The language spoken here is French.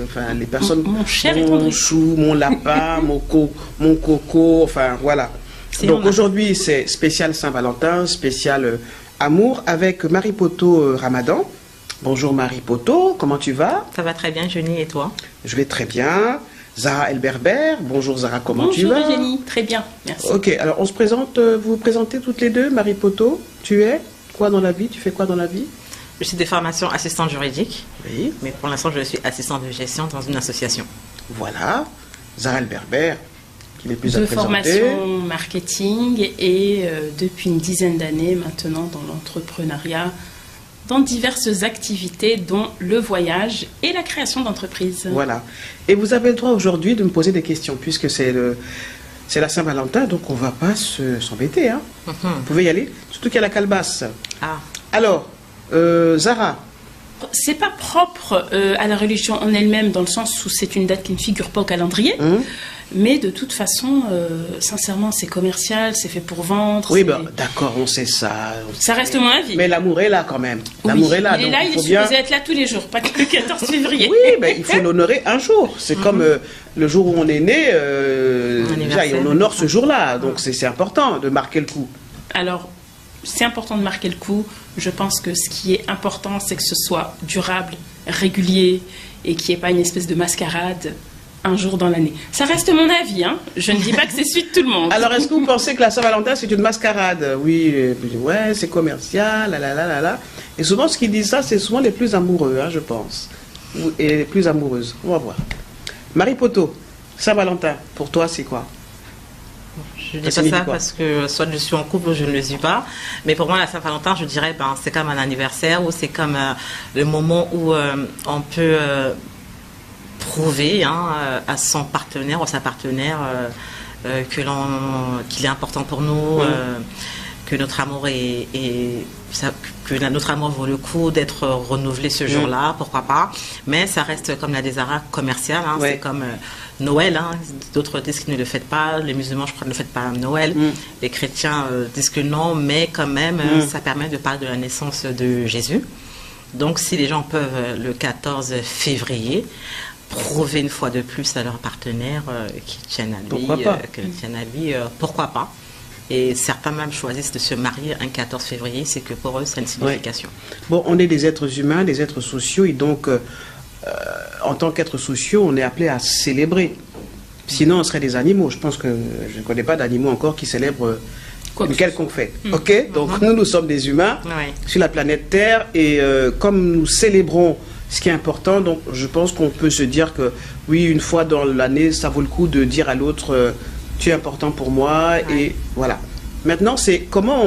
Enfin, les personnes, mon cher et mon tendre. chou, mon lapin, mon coco, enfin voilà. Donc aujourd'hui c'est spécial Saint-Valentin, spécial amour avec Marie Poto Ramadan. Bonjour Marie Poto, comment tu vas? Ça va très bien, Jenny, et toi? Je vais très bien. Zara El Berber, bonjour Zara, comment tu vas? Bonjour Jenny, très bien, merci. Ok, alors on se présente, vous vous présentez toutes les deux. Marie Poto, tu es quoi dans la vie? Tu fais quoi dans la vie? Je suis de formation assistante juridique, Oui. mais pour l'instant je suis assistante de gestion dans une association. Voilà. Zara El Berber, qui n'est plus à De présenter. formation marketing et depuis une dizaine d'années maintenant dans l'entrepreneuriat, dans diverses activités dont le voyage et la création d'entreprises. Voilà. Et vous avez le droit aujourd'hui de me poser des questions, puisque c'est la Saint-Valentin, donc on ne va pas s'embêter. Hein. Vous pouvez y aller, surtout qu'il y a la calebasse. Ah, Alors, Zara, C'est pas propre à la religion en elle-même, dans le sens où c'est une date qui ne figure pas au calendrier. Mais de toute façon, sincèrement, c'est commercial, c'est fait pour vendre. oui, c'est- ben, d'accord, on sait ça. Ça reste mon avis. Mais l'amour est là quand même. Oui, L'amour est là. il est donc là, il faut est bien... supposé être là tous les jours, pas que le 14 février. Oui, ben, il faut l'honorer un jour. C'est comme le jour où on est né, déjà, et on honore ce jour-là. Donc c'est important de marquer le coup. Alors, c'est important de marquer le coup. Je pense que ce qui est important, c'est que ce soit durable, régulier, et qu'il n'y ait pas une espèce de mascarade un jour dans l'année. Ça reste mon avis, hein. Je ne dis pas que c'est celui de tout le monde. Alors, est-ce que vous pensez que la Saint-Valentin, c'est une mascarade? Oui, ouais, c'est commercial, là. Et souvent, ceux qui disent ça, c'est souvent les plus amoureux, hein, je pense. Et les plus amoureuses. On va voir. Marie Poto, Saint-Valentin, pour toi, c'est quoi? je dis Ça pas signifie ça quoi? parce que soit je suis en couple ou je ne le suis pas. Mais pour moi, la Saint-Valentin, je dirais, ben, c'est comme un anniversaire ou c'est comme le moment où on peut prouver à son partenaire ou sa partenaire qu'il est important pour nous, que notre amour notre amour vaut le coup d'être renouvelé ce jour-là, pourquoi pas. Mais ça reste comme la Zara commerciale, hein, Ouais. c'est comme Noël. Hein. D'autres disent qu'ils ne le fêtent pas, les musulmans, je crois, ne le fêtent pas à Noël. Les chrétiens disent que non, mais quand même, ça permet de parler de la naissance de Jésus. Donc, si les gens peuvent, le 14 février, prouver une fois de plus à leur partenaire qu'ils tiennent à lui, Pourquoi pas? pourquoi pas? Et certains même choisissent de se marier un 14 février, c'est que pour eux, c'est une signification. Bon, on est des êtres humains, des êtres sociaux, et donc, en tant qu'êtres sociaux, on est appelé à célébrer. Sinon, on serait des animaux. Je pense que je ne connais pas d'animaux encore qui célèbrent une quelconque fête. Ok? Donc, nous sommes des humains Ouais. sur la planète Terre, et comme nous célébrons ce qui est important, donc je pense qu'on peut se dire que, oui, une fois dans l'année, ça vaut le coup de dire à l'autre, tu es important pour moi, et voilà. Maintenant, c'est comment